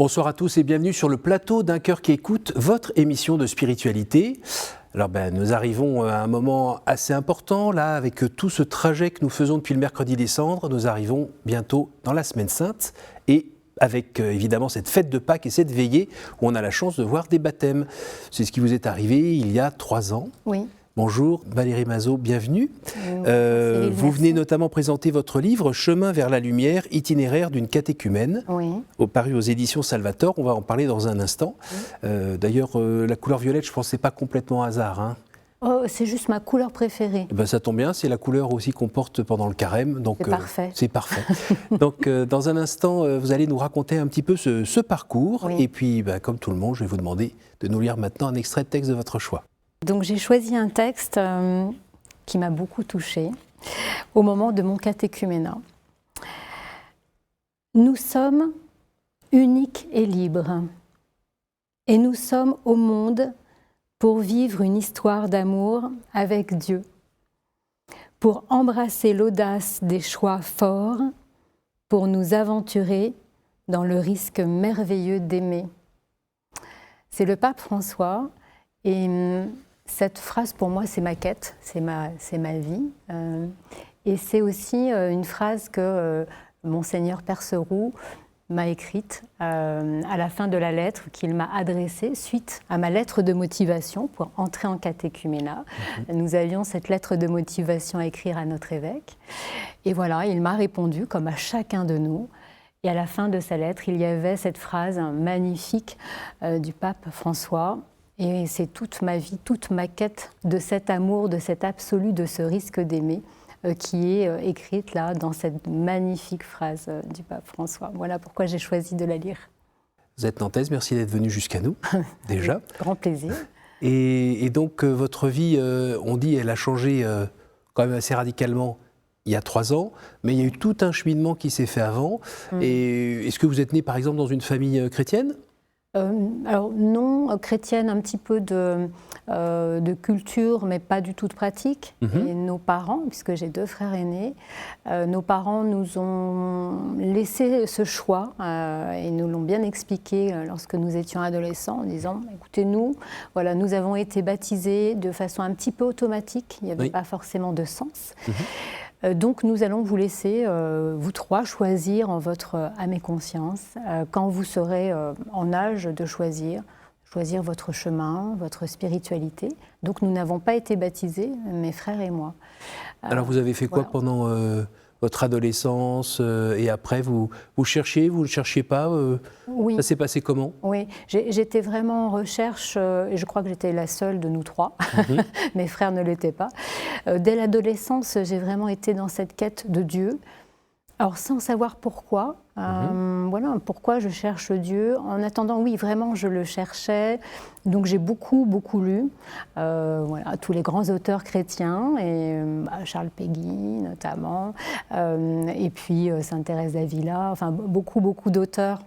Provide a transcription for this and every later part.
Bonsoir à tous et bienvenue sur le plateau d'Un cœur qui écoute, votre émission de spiritualité. Alors nous arrivons à un moment assez important là, avec tout ce trajet que nous faisons depuis le mercredi des Cendres. Nous arrivons bientôt dans la Semaine Sainte et avec évidemment cette fête de Pâques et cette veillée où on a la chance de voir des baptêmes. C'est ce qui vous est arrivé il y a 3 ans. Oui. Bonjour Valérie Mazot, bienvenue. Vous venez notamment présenter votre livre « Chemin vers la lumière, itinéraire d'une catéchumène », paru aux éditions Salvator. On va en parler dans un instant. D'ailleurs, la couleur violette, je pense que ce n'est pas complètement hasard. Hein. Oh, c'est juste ma couleur préférée. Ben, ça tombe bien, c'est la couleur aussi qu'on porte pendant le carême. Donc, c'est parfait. C'est parfait. Donc, dans un instant, vous allez nous raconter un petit peu ce parcours. Et puis, comme tout le monde, je vais vous demander de nous lire maintenant un extrait de texte de votre choix. Donc j'ai choisi un texte qui m'a beaucoup touchée au moment de mon catéchuménat. Nous sommes uniques et libres, et nous sommes au monde pour vivre une histoire d'amour avec Dieu, pour embrasser l'audace des choix forts, pour nous aventurer dans le risque merveilleux d'aimer. C'est le pape François, et cette phrase, pour moi, c'est ma quête, c'est ma vie. Et c'est aussi une phrase que Monseigneur Perceroux m'a écrite à la fin de la lettre qu'il m'a adressée suite à ma lettre de motivation pour entrer en catéchuménat. Nous avions cette lettre de motivation à écrire à notre évêque. Et voilà, il m'a répondu, comme à chacun de nous. Et à la fin de sa lettre, il y avait cette phrase magnifique du pape François. Et c'est toute ma vie, toute ma quête de cet amour, de cet absolu, de ce risque d'aimer qui est écrite là dans cette magnifique phrase du pape François. Voilà pourquoi j'ai choisi de la lire. Vous êtes nantaise, merci d'être venue jusqu'à nous, déjà. Grand plaisir. Et donc votre vie, on dit, elle a changé quand même assez radicalement il y a 3 ans, mais il y a eu tout un cheminement qui s'est fait avant. Et est-ce que vous êtes née par exemple dans une famille chrétienne ? Alors non, chrétienne, un petit peu de culture, mais pas du tout de pratique. Et nos parents, puisque j'ai 2 frères aînés, nos parents nous ont laissé ce choix et nous l'ont bien expliqué lorsque nous étions adolescents, en disant « écoutez, nous avons été baptisés de façon un petit peu automatique, il n'y avait pas forcément de sens. Donc nous allons vous laisser, vous 3, choisir en votre âme et conscience, quand vous serez en âge de choisir votre chemin, votre spiritualité. Donc nous n'avons pas été baptisés, mes frères et moi. Alors vous avez fait quoi pendant votre adolescence et après vous cherchiez, vous ne cherchiez pas Oui. Ça s'est passé comment ? Oui, j'étais vraiment en recherche, et je crois que j'étais la seule de nous 3. Mes frères ne l'étaient pas. Dès l'adolescence, j'ai vraiment été dans cette quête de Dieu. Alors sans savoir pourquoi, pourquoi je cherche Dieu. En attendant, oui, vraiment, je le cherchais. Donc j'ai beaucoup lu, tous les grands auteurs chrétiens, et Charles Péguy notamment, et puis Sainte Thérèse d'Avila, enfin beaucoup d'auteurs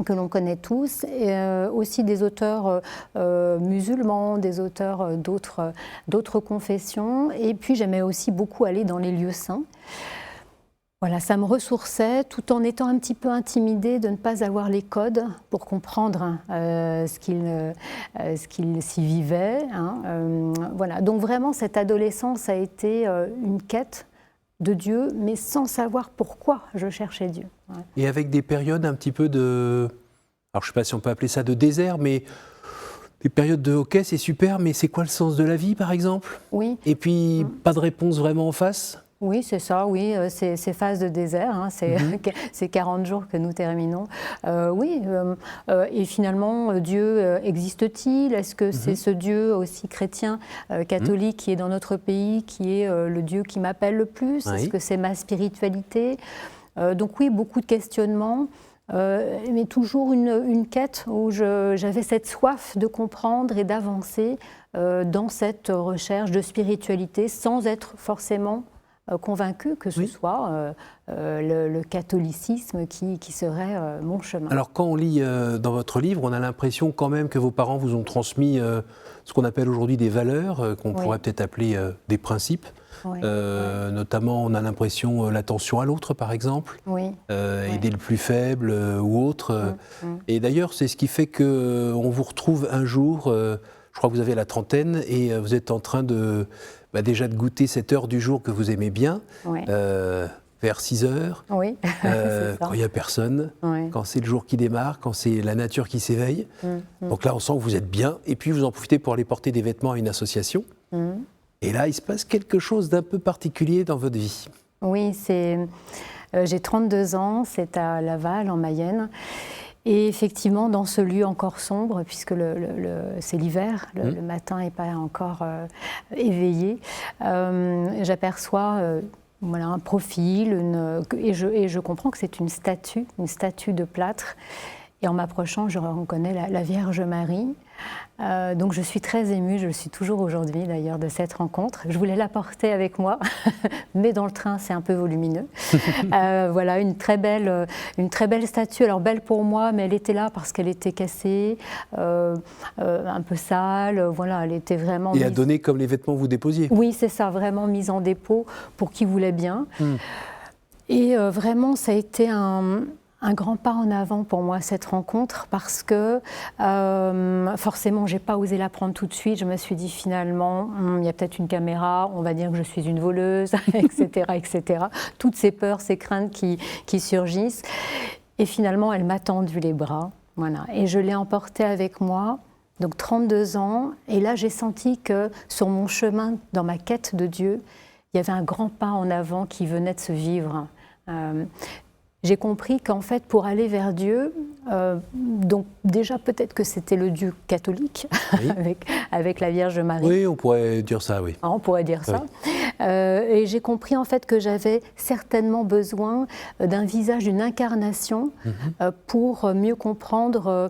que l'on connaît tous, et aussi des auteurs musulmans, des auteurs d'autres confessions. Et puis j'aimais aussi beaucoup aller dans les lieux saints. Voilà, ça me ressourçait tout en étant un petit peu intimidée de ne pas avoir les codes pour comprendre ce qu'il s'y vivait. Voilà. Donc vraiment, cette adolescence a été une quête de Dieu, mais sans savoir pourquoi je cherchais Dieu. Ouais. Et avec des périodes un petit peu de... Alors je ne sais pas si on peut appeler ça de désert, mais des périodes de OK, c'est super, mais c'est quoi le sens de la vie, par exemple ? Oui. Et puis, pas de réponse vraiment en face ? Oui, c'est ça, oui, c'est phase de désert, c'est 40 jours que nous terminons. Et finalement, Dieu existe-t-il ? Est-ce que c'est ce Dieu aussi chrétien, catholique qui est dans notre pays, qui est le Dieu qui m'appelle le plus ? Est-ce que c'est ma spiritualité ? Donc oui, beaucoup de questionnements. Mais toujours une quête où j'avais cette soif de comprendre et d'avancer dans cette recherche de spiritualité sans être forcément convaincue que ce soit le catholicisme qui serait mon chemin. Alors quand on lit dans votre livre, on a l'impression quand même que vos parents vous ont transmis ce qu'on appelle aujourd'hui des valeurs, qu'on pourrait peut-être appeler des principes. Notamment, on a l'impression l'attention à l'autre, par exemple, aider le plus faible ou autre. Et d'ailleurs, c'est ce qui fait qu'on vous retrouve un jour, je crois que vous avez la trentaine, et vous êtes en train déjà de goûter cette heure du jour que vous aimez bien, vers 6 heures, quand il n'y a personne, quand c'est le jour qui démarre, quand c'est la nature qui s'éveille. Donc là, on sent que vous êtes bien, et puis vous en profitez pour aller porter des vêtements à une association. Et là, il se passe quelque chose d'un peu particulier dans votre vie. Oui, j'ai 32 ans, c'est à Laval, en Mayenne. Et effectivement, dans ce lieu encore sombre, puisque c'est l'hiver, le matin n'est pas encore éveillé, j'aperçois un profil, et je comprends que c'est une statue de plâtre. Et en m'approchant, je reconnais la Vierge Marie. Donc je suis très émue, je le suis toujours aujourd'hui d'ailleurs, de cette rencontre. Je voulais la porter avec moi, mais dans le train c'est un peu volumineux. Voilà, une très belle statue, alors belle pour moi, mais elle était là parce qu'elle était cassée, un peu sale, voilà, elle était vraiment... Et à donner comme les vêtements que vous déposiez. Oui, c'est ça, vraiment mise en dépôt pour qui voulait bien. Et vraiment, ça a été un grand pas en avant pour moi, cette rencontre, parce que forcément, je n'ai pas osé la prendre tout de suite. Je me suis dit finalement, il y a peut-être une caméra, on va dire que je suis une voleuse, etc., etc. Toutes ces peurs, ces craintes qui surgissent. Et finalement, elle m'a tendu les bras. Voilà. Et je l'ai emportée avec moi, donc 32 ans. Et là, j'ai senti que sur mon chemin, dans ma quête de Dieu, il y avait un grand pas en avant qui venait de se vivre. J'ai compris qu'en fait, pour aller vers Dieu, donc déjà peut-être que c'était le Dieu catholique, avec la Vierge Marie. Oui, on pourrait dire ça, oui. On pourrait dire ça. Et j'ai compris en fait que j'avais certainement besoin d'un visage, d'une incarnation pour mieux comprendre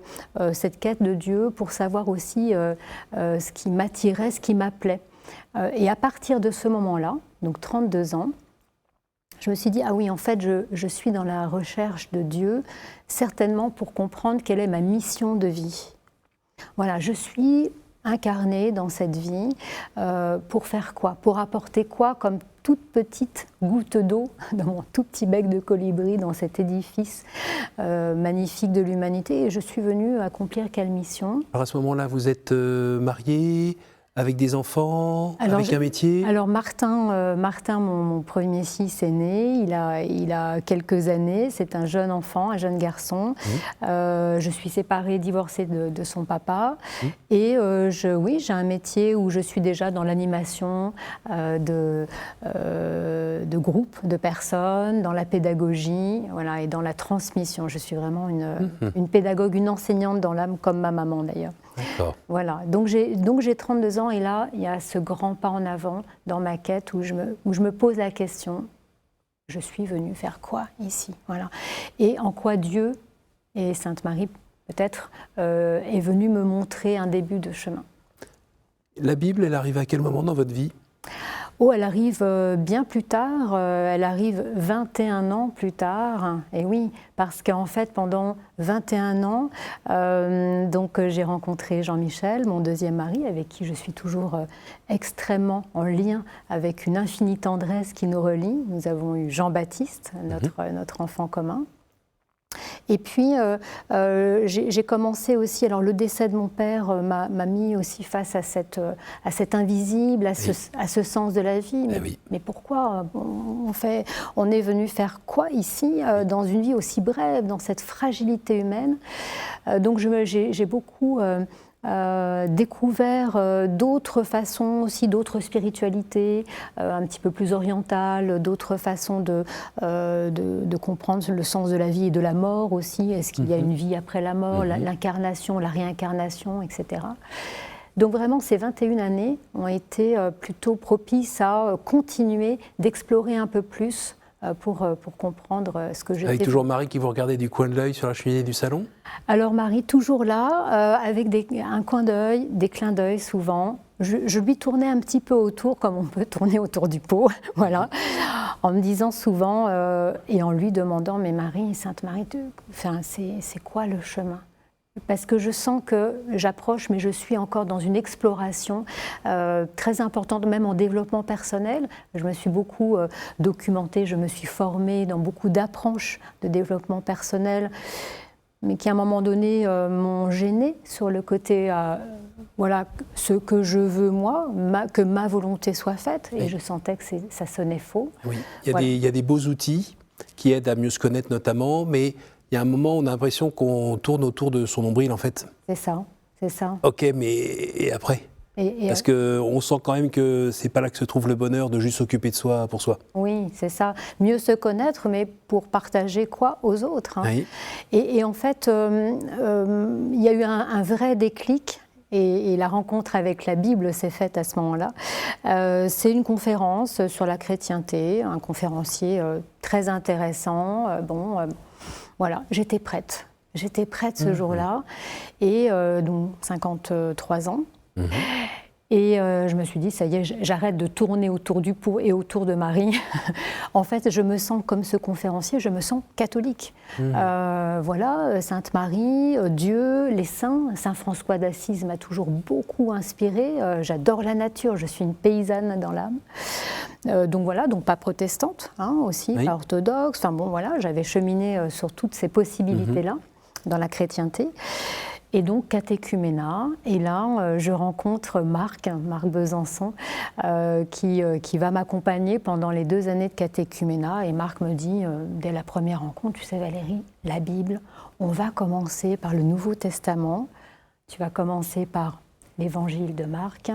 cette quête de Dieu, pour savoir aussi ce qui m'attirait, ce qui m'appelait. Et à partir de ce moment-là, donc 32 ans, je me suis dit, ah oui, en fait, je suis dans la recherche de Dieu, certainement pour comprendre quelle est ma mission de vie. Voilà, je suis incarnée dans cette vie pour faire quoi? Pour apporter quoi comme toute petite goutte d'eau dans mon tout petit bec de colibri, dans cet édifice magnifique de l'humanité. Et je suis venue accomplir quelle mission? Alors à ce moment-là, vous êtes mariée, avec des enfants, avec un métier? Alors Martin, mon premier fils est né, il a quelques années, c'est un jeune enfant, un jeune garçon. Je suis séparée, divorcée de son papa. Et j'ai un métier où je suis déjà dans l'animation de groupes de personnes, dans la pédagogie, voilà, et dans la transmission. Je suis vraiment une pédagogue, une enseignante dans l'âme, comme ma maman d'ailleurs. D'accord. Voilà, donc j'ai 32 ans et là, il y a ce grand pas en avant dans ma quête où je me pose la question, je suis venue faire quoi ici? Voilà. Et en quoi Dieu, et Sainte Marie peut-être, est venue me montrer un début de chemin. La Bible, elle arrive à quel moment dans votre vie? Oh, elle arrive bien plus tard, elle arrive 21 ans plus tard, et oui, parce qu'en fait, pendant 21 ans, j'ai rencontré Jean-Michel, mon deuxième mari, avec qui je suis toujours extrêmement en lien, avec une infinie tendresse qui nous relie. Nous avons eu Jean-Baptiste, notre enfant commun. Et puis, j'ai commencé aussi, alors le décès de mon père m'a mis aussi face à cet invisible, à ce sens de la vie. Mais pourquoi on est venu faire quoi ici, dans une vie aussi brève, dans cette fragilité humaine? Donc j'ai beaucoup découvert d'autres façons aussi, d'autres spiritualités, un petit peu plus orientales, d'autres façons de comprendre le sens de la vie et de la mort aussi. Est-ce qu'il y a une vie après la mort, l'incarnation, la réincarnation, etc. Donc vraiment, ces 21 années ont été plutôt propices à continuer d'explorer un peu plus pour comprendre ce que je fais. Avec toujours Marie qui vous regardait du coin de l'œil sur la cheminée du salon? Alors Marie, toujours là, avec un coin d'œil, des clins d'œil souvent. je lui tournais un petit peu autour, comme on peut tourner autour du pot, voilà, en me disant souvent, et en lui demandant, mais Marie, Sainte Marie, c'est quoi le chemin ? Parce que je sens que j'approche, mais je suis encore dans une exploration très importante, même en développement personnel. Je me suis beaucoup documentée, je me suis formée dans beaucoup d'approches de développement personnel, mais qui à un moment donné m'ont gênée sur le côté, voilà, ce que je veux moi, que ma volonté soit faite, et je sentais que ça sonnait faux. Oui, il y a des beaux outils qui aident à mieux se connaître notamment, mais il y a un moment où on a l'impression qu'on tourne autour de son nombril, en fait. C'est ça, c'est ça. Ok, mais et après ? Parce qu'on sent quand même que c'est pas là que se trouve le bonheur de juste s'occuper de soi pour soi. Oui, c'est ça. Mieux se connaître, mais pour partager quoi aux autres, hein. Oui. Et en fait, il y a eu un vrai déclic. Et la rencontre avec la Bible s'est faite à ce moment-là. C'est une conférence sur la chrétienté, un conférencier très intéressant. Voilà, j'étais prête. J'étais prête ce jour-là, et donc 53 ans. Et je me suis dit, ça y est, j'arrête de tourner autour du pot et autour de Marie. En fait, je me sens comme ce conférencier, je me sens catholique. Voilà, Sainte Marie, Dieu, les saints. Saint François d'Assise m'a toujours beaucoup inspirée. J'adore la nature, je suis une paysanne dans l'âme. Donc voilà, donc pas protestante, hein, aussi, pas orthodoxe. Enfin bon, voilà, j'avais cheminé sur toutes ces possibilités-là dans la chrétienté. Et donc catéchuménat, et là je rencontre Marc Besançon qui va m'accompagner pendant les 2 années de catéchuménat, et Marc me dit dès la première rencontre, tu sais Valérie, la Bible, on va commencer par le Nouveau Testament, tu vas commencer par l'évangile de Marc,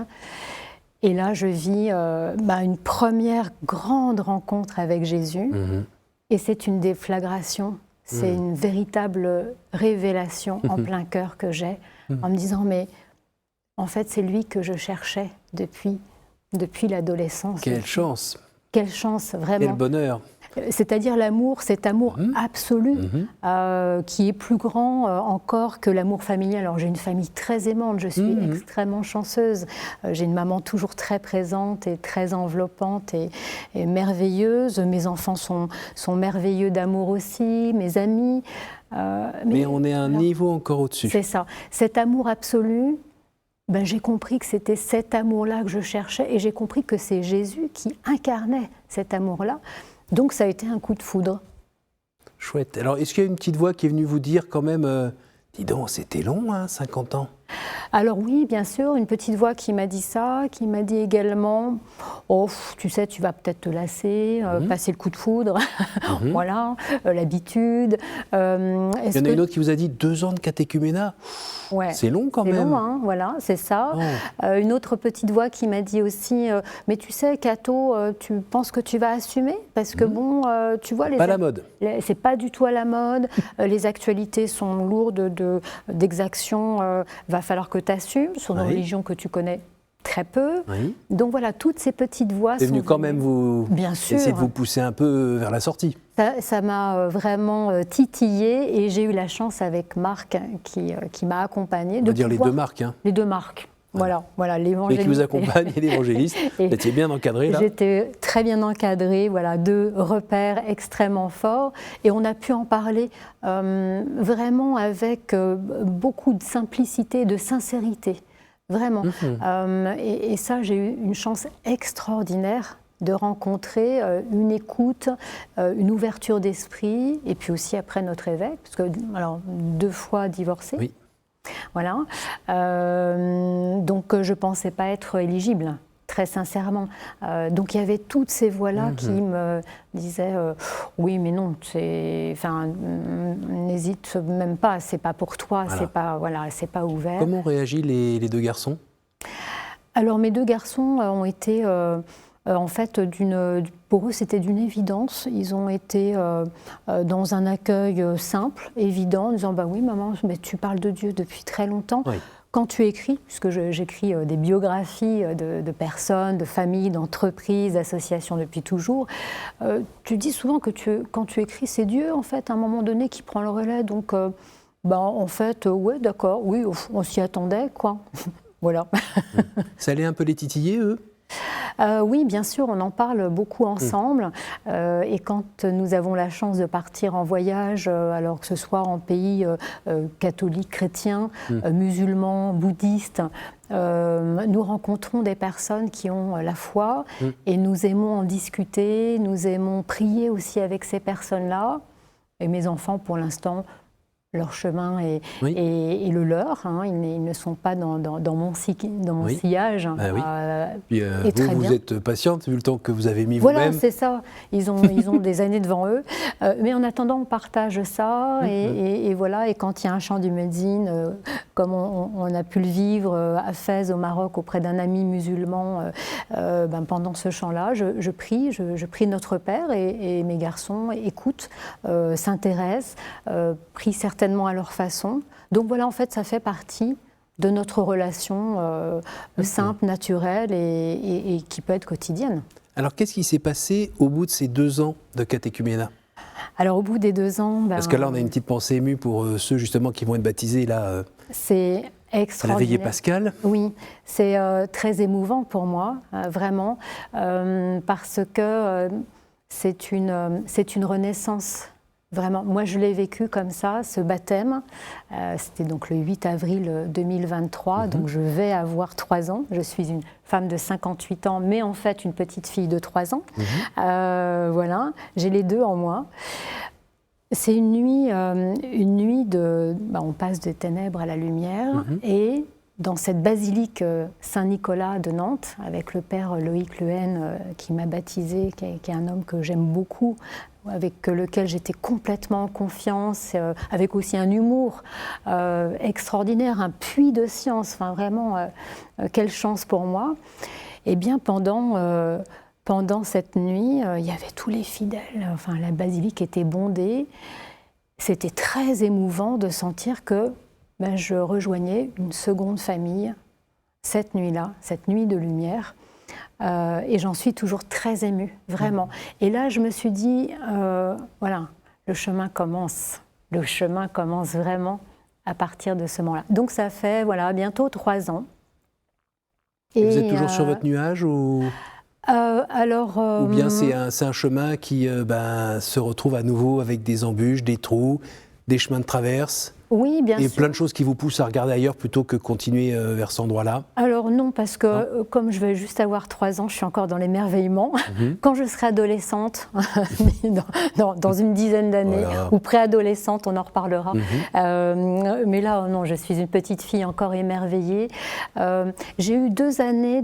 et là je vis une première grande rencontre avec Jésus, et c'est une déflagration. C'est une véritable révélation en plein cœur que j'ai, en me disant, mais en fait, c'est lui que je cherchais depuis l'adolescence. Quelle chance! Quelle chance, vraiment. Quel bonheur! C'est-à-dire l'amour, cet amour absolu, qui est plus grand encore que l'amour familial. Alors j'ai une famille très aimante, je suis extrêmement chanceuse. J'ai une maman toujours très présente et très enveloppante et merveilleuse. Mes enfants sont merveilleux d'amour aussi, mes amis. Mais on est à un niveau encore au-dessus. C'est ça. Cet amour absolu, j'ai compris que c'était cet amour-là que je cherchais, et j'ai compris que c'est Jésus qui incarnait cet amour-là. Donc ça a été un coup de foudre. Chouette. Alors, est-ce qu'il y a une petite voix qui est venue vous dire quand même, dis donc, c'était long, 50 ans ? Alors oui, bien sûr, une petite voix qui m'a dit ça, qui m'a dit également, oh, tu sais, tu vas peut-être te lasser, passer le coup de foudre, voilà, l'habitude. Il y en a une autre qui vous a dit 2 ans de catéchuménat. Ouais, c'est long quand même. C'est long, hein, voilà, c'est ça. Une autre petite voix qui m'a dit aussi, mais tu sais, Cato, tu penses que tu vas assumer ? Parce que tu vois... Pas la mode. C'est pas du tout à la mode. Les actualités sont lourdes d'exactions. Va falloir que tu assumes sur une religion que tu connais très peu. Donc voilà, toutes ces petites voix sont venues quand même bien sûr, essayer de vous pousser un peu vers la sortie. Ça m'a vraiment titillée, et j'ai eu la chance avec Marc qui m'a accompagnée. On va dire les 2 Marc. Les 2 Marc. Voilà, l'évangéliste. Et qui vous accompagne, et l'évangéliste. Vous étiez bien encadré là. J'étais très bien encadrée, voilà, 2 repères extrêmement forts. Et on a pu en parler vraiment avec beaucoup de simplicité, de sincérité. Vraiment. Et ça, j'ai eu une chance extraordinaire de rencontrer une écoute, une ouverture d'esprit, et puis aussi après notre évêque, parce que, alors, 2 fois divorcé. Oui. Voilà. Donc je ne pensais pas être éligible, très sincèrement. Donc il y avait toutes ces voix-là qui me disaient oui, mais non, n'hésite même pas, c'est pas pour toi, c'est pas ouvert. Comment ont réagi les 2 garçons ? Alors mes 2 garçons ont été en fait, pour eux, c'était d'une évidence. Ils ont été dans un accueil simple, évident, en disant « oui, maman, mais tu parles de Dieu depuis très longtemps ». Quand tu écris, puisque j'écris des biographies de personnes, de familles, d'entreprises, d'associations depuis toujours, tu dis souvent que quand tu écris, c'est Dieu, en fait, à un moment donné, qui prend le relais. Donc, en fait, ouais, d'accord, oui, on s'y attendait, quoi. voilà. Ça allait un peu les titiller, eux? Oui, bien sûr, on en parle beaucoup ensemble. Et quand nous avons la chance de partir en voyage, alors que ce soit en pays catholique, chrétien, musulman, bouddhiste, nous rencontrons des personnes qui ont la foi et nous aimons en discuter, nous aimons prier aussi avec ces personnes-là. Et mes enfants, pour l'instant, leur chemin est le leur. Hein. Ils ne sont pas dans mon sillage. Ah oui. Puis, et très vous bien. êtes patiente, vu le temps que vous avez mis Voilà, vous-même. c'est ça. Ils ont des années devant eux. Mais en attendant, on partage ça. Et voilà. Et quand il y a un chant du Muezzin, comme on a pu le vivre à Fès, au Maroc, auprès d'un ami musulman, pendant ce chant-là, je prie Notre Père et mes garçons écoutent, s'intéressent, prient certainement à leur façon. Donc voilà, en fait, ça fait partie de notre relation simple, naturelle et qui peut être quotidienne. Alors, qu'est-ce qui s'est passé au bout de ces 2 ans de catéchuménat? Alors, au bout des 2 ans... Parce que là, on a une petite pensée émue pour ceux, justement, qui vont être baptisés, là, c'est extraordinaire. à la veillée pascale. Oui, c'est très émouvant pour moi, vraiment, parce que c'est une renaissance. Vraiment, moi je l'ai vécu comme ça, ce baptême. C'était donc le 8 avril 2023, donc je vais avoir 3 ans. Je suis une femme de 58 ans, mais en fait une petite fille de 3 ans. Voilà, j'ai les deux en moi. C'est une nuit de... on passe des ténèbres à la lumière et dans cette basilique Saint-Nicolas de Nantes, avec le père Loïc Lehen qui m'a baptisée, qui est un homme que j'aime beaucoup, avec lequel j'étais complètement en confiance, avec aussi un humour extraordinaire, un puits de science, enfin vraiment, quelle chance pour moi. Eh bien, pendant cette nuit, il y avait tous les fidèles, enfin la basilique était bondée. C'était très émouvant de sentir que je rejoignais une seconde famille cette nuit-là, cette nuit de lumière. Et j'en suis toujours très émue, vraiment. Et là, je me suis dit, voilà, le chemin commence. Le chemin commence vraiment à partir de ce moment-là. Donc ça fait, voilà, bientôt 3 ans. Et vous êtes toujours sur votre nuage ou bien c'est un chemin qui se retrouve à nouveau avec des embûches, des trous, des chemins de traverse? Oui, bien sûr. Et plein de choses qui vous poussent à regarder ailleurs plutôt que continuer vers cet endroit-là? Alors non, parce que comme je vais juste avoir 3 ans, je suis encore dans l'émerveillement. Quand je serai adolescente, dans une dizaine d'années, ou préadolescente, on en reparlera. Mais là, non, je suis une petite fille encore émerveillée. J'ai eu 2 années et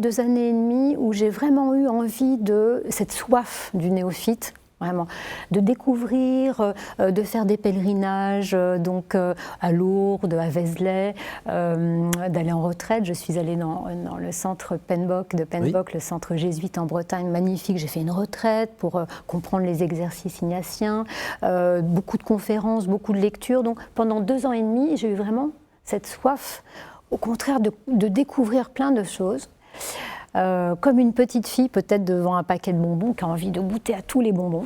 demie où j'ai vraiment eu envie de cette soif du néophyte. Vraiment, de découvrir, de faire des pèlerinages, donc à Lourdes, à Vézelay, d'aller en retraite. Je suis allée dans le centre Penbock de Penbock, le centre jésuite en Bretagne, magnifique. J'ai fait une retraite pour comprendre les exercices ignatiens, beaucoup de conférences, beaucoup de lectures. Donc pendant 2 ans et demi, j'ai eu vraiment cette soif, au contraire, de découvrir plein de choses. Comme une petite fille peut-être devant un paquet de bonbons qui a envie de goûter à tous les bonbons.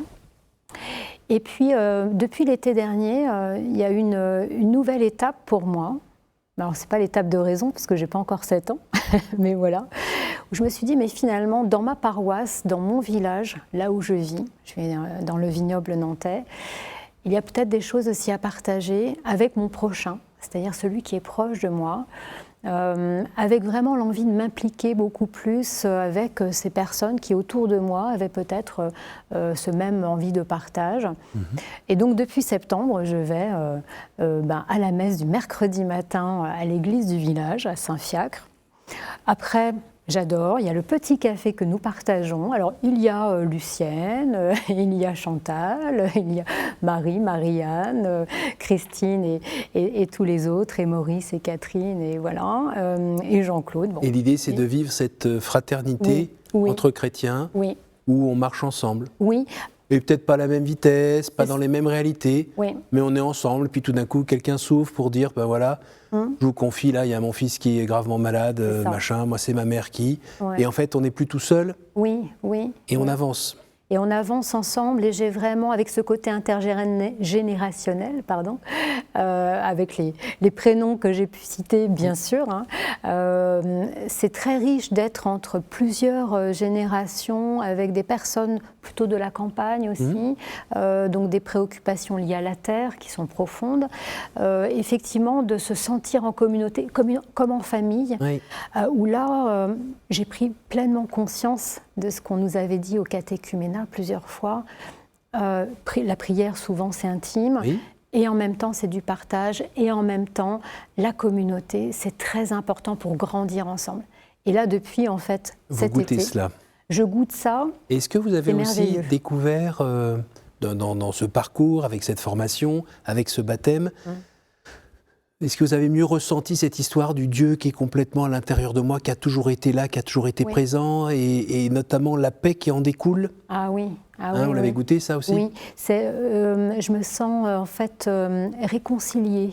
Et puis depuis l'été dernier, il y a une nouvelle étape pour moi. Alors c'est pas l'étape de raison parce que j'ai pas encore 7 ans, mais voilà. Où je me suis dit mais finalement dans ma paroisse, dans mon village, là où je vis dans le vignoble nantais, il y a peut-être des choses aussi à partager avec mon prochain, c'est-à-dire celui qui est proche de moi. Avec vraiment l'envie de m'impliquer beaucoup plus avec ces personnes qui autour de moi avaient peut-être ce même envie de partage. Et donc depuis septembre, je vais à la messe du mercredi matin à l'église du village, à Saint-Fiacre. Après, j'adore, il y a le petit café que nous partageons. Alors il y a Lucienne, il y a Chantal, il y a Marie, Marianne, Christine et tous les autres, et Maurice et Catherine, et voilà, et Jean-Claude. Bon. Et l'idée c'est de vivre cette fraternité entre chrétiens où on marche ensemble. Oui. Et peut-être pas à la même vitesse, pas dans les mêmes réalités, mais on est ensemble, puis tout d'un coup quelqu'un s'ouvre pour dire, ben voilà, je vous confie, là il y a mon fils qui est gravement malade, machin, moi c'est ma mère qui, et en fait on n'est plus tout seul, et on avance. Et on avance ensemble et j'ai vraiment, avec ce côté intergénérationnel, avec les prénoms que j'ai pu citer, bien sûr, c'est très riche d'être entre plusieurs générations, avec des personnes plutôt de la campagne aussi, donc des préoccupations liées à la terre qui sont profondes. Effectivement, de se sentir en communauté, comme en famille, où là, j'ai pris pleinement conscience de ce qu'on nous avait dit au catéchuménat plusieurs fois. La prière, souvent, c'est intime. Oui. Et en même temps, c'est du partage. Et en même temps, la communauté, c'est très important pour grandir ensemble. Et là, depuis, en fait, cet été... Vous goûtez cela. Je goûte ça. Est-ce que vous avez aussi découvert, dans ce parcours, avec cette formation, avec ce baptême, est-ce que vous avez mieux ressenti cette histoire du Dieu qui est complètement à l'intérieur de moi, qui a toujours été là, qui a toujours été présent, et notamment la paix qui en découle? Ah oui. Vous l'avez goûté, ça aussi? Oui, je me sens en fait réconciliée.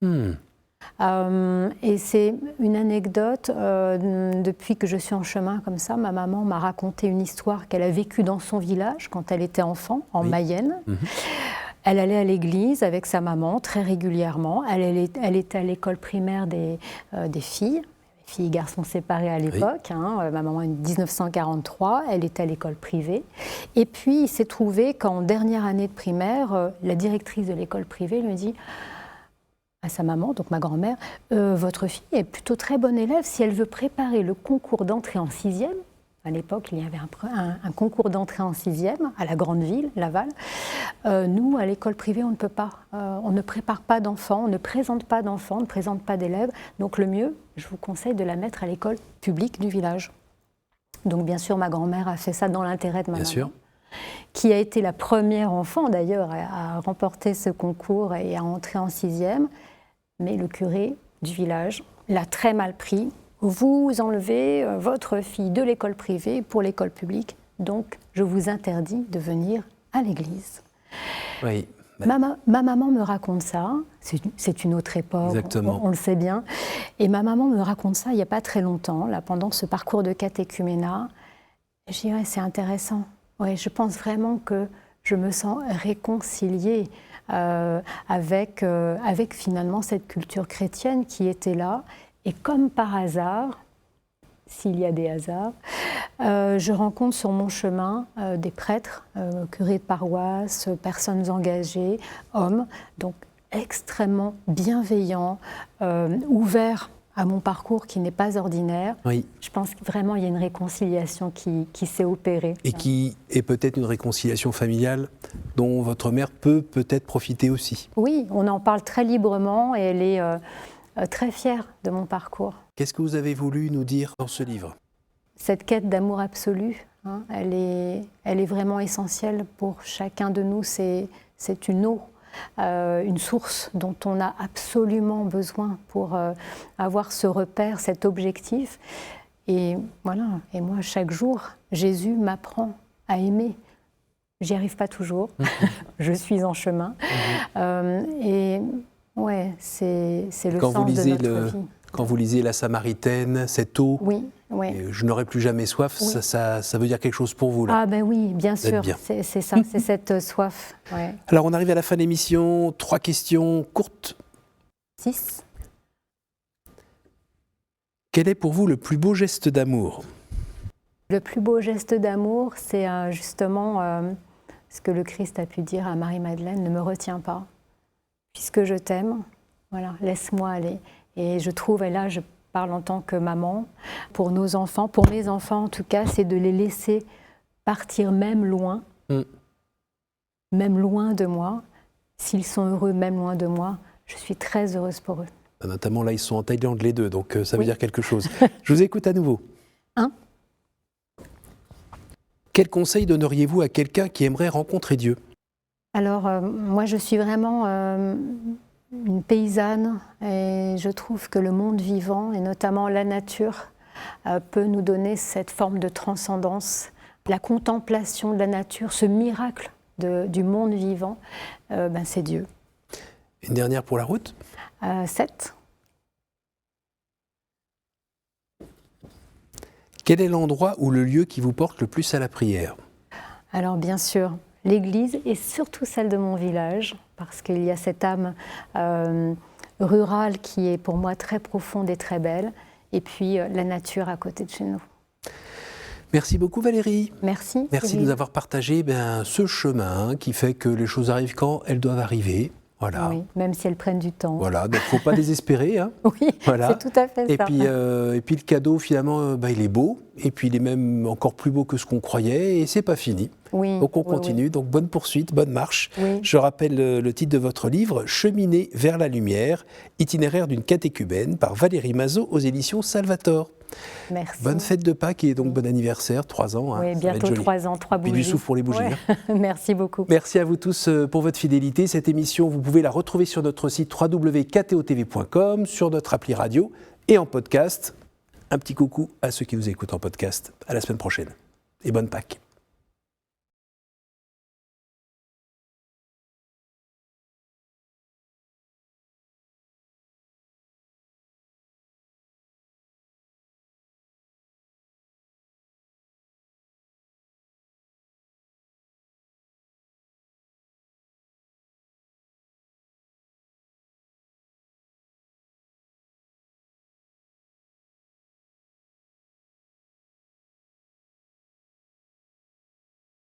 Et c'est une anecdote, depuis que je suis en chemin comme ça, ma maman m'a raconté une histoire qu'elle a vécue dans son village quand elle était enfant, en Mayenne. Elle allait à l'église avec sa maman très régulièrement. Elle était à l'école primaire des filles et garçons séparés à l'époque. Ma maman est en 1943, elle était à l'école privée. Et puis il s'est trouvé qu'en dernière année de primaire, la directrice de l'école privée lui dit à sa maman, donc ma grand-mère, votre fille est plutôt très bonne élève, si elle veut préparer le concours d'entrée en 6e, à l'époque, il y avait un concours d'entrée en 6e à la grande ville, Laval. Nous, à l'école privée, on ne peut pas. On ne prépare pas d'enfants, on ne présente pas d'enfants, on ne présente pas d'élèves. Donc le mieux, je vous conseille de la mettre à l'école publique du village. Donc bien sûr, ma grand-mère a fait ça dans l'intérêt de ma maman, qui a été la première enfant d'ailleurs à remporter ce concours et à entrer en 6e. Mais le curé du village l'a très mal pris. Vous enlevez votre fille de l'école privée pour l'école publique, donc je vous interdis de venir à l'église. Oui. Ma maman me raconte ça, c'est une autre époque, on le sait bien, et ma maman me raconte ça il n'y a pas très longtemps, là, pendant ce parcours de catéchuménat. Je dis, c'est intéressant. Ouais, je pense vraiment que je me sens réconciliée avec finalement cette culture chrétienne qui était là. Et comme par hasard, s'il y a des hasards, je rencontre sur mon chemin des prêtres, curés de paroisse, personnes engagées, hommes, donc extrêmement bienveillants, ouverts à mon parcours qui n'est pas ordinaire. Oui. Je pense que vraiment il y a une réconciliation qui s'est opérée. Et qui est peut-être une réconciliation familiale dont votre mère peut peut-être profiter aussi. Oui, on en parle très librement et elle est très fière de mon parcours. Qu'est-ce que vous avez voulu nous dire dans ce livre? Cette quête d'amour absolu, elle est vraiment essentielle pour chacun de nous. C'est une eau, une source dont on a absolument besoin pour avoir ce repère, cet objectif. Et voilà, et moi, chaque jour, Jésus m'apprend à aimer. J'y arrive pas toujours, je suis en chemin. Et ouais, c'est le sens de notre vie. Quand vous lisez La Samaritaine, cette eau, oui. Je n'aurai plus jamais soif, ça veut dire quelque chose pour vous là. Ah ben oui, bien sûr, c'est ça, c'est cette soif. Ouais. Alors on arrive à la fin de l'émission, 3 questions courtes. 6. Quel est pour vous le plus beau geste d'amour? Le plus beau geste d'amour, c'est justement ce que le Christ a pu dire à Marie-Madeleine, ne me retiens pas, puisque je t'aime, voilà, laisse-moi aller. Et je trouve, et là je parle en tant que maman, pour nos enfants, pour mes enfants en tout cas, c'est de les laisser partir même loin de moi. S'ils sont heureux même loin de moi, je suis très heureuse pour eux. Notamment là, ils sont en Thaïlande les deux, donc ça veut dire quelque chose. Je vous écoute à nouveau. Quel conseil donneriez-vous à quelqu'un qui aimerait rencontrer Dieu? Alors, moi je suis vraiment une paysanne et je trouve que le monde vivant, et notamment la nature, peut nous donner cette forme de transcendance. La contemplation de la nature, ce miracle du monde vivant, c'est Dieu. Une dernière pour la route? 7. Quel est l'endroit ou le lieu qui vous porte le plus à la prière? Alors bien sûr, l'Église et surtout celle de mon village, parce qu'il y a cette âme rurale qui est pour moi très profonde et très belle, et puis la nature à côté de chez nous. Merci beaucoup Valérie. Merci. Merci de nous avoir partagé ce chemin qui fait que les choses arrivent quand elles doivent arriver. Voilà. Oui, même si elles prennent du temps. Voilà, donc il ne faut pas désespérer. Hein. Oui, voilà. C'est tout à fait et ça. Puis, et puis le cadeau, finalement, il est beau. Et puis il est même encore plus beau que ce qu'on croyait. Et c'est pas fini. Oui, donc on continue. Donc bonne poursuite, bonne marche. Oui. Je rappelle le titre de votre livre, Cheminer vers la lumière, itinéraire d'une catéchumène par Valérie Mazot aux éditions Salvator. Merci. Bonne fête de Pâques et donc bon anniversaire, 3 ans. Oui, bientôt 3 ans, 3 bougies. Puis du souffle pour les bougies. Ouais. Hein. Merci beaucoup. Merci à vous tous pour votre fidélité. Cette émission, vous pouvez la retrouver sur notre site www.ktotv.com, sur notre appli radio et en podcast. Un petit coucou à ceux qui nous écoutent en podcast. À la semaine prochaine et bonne Pâques.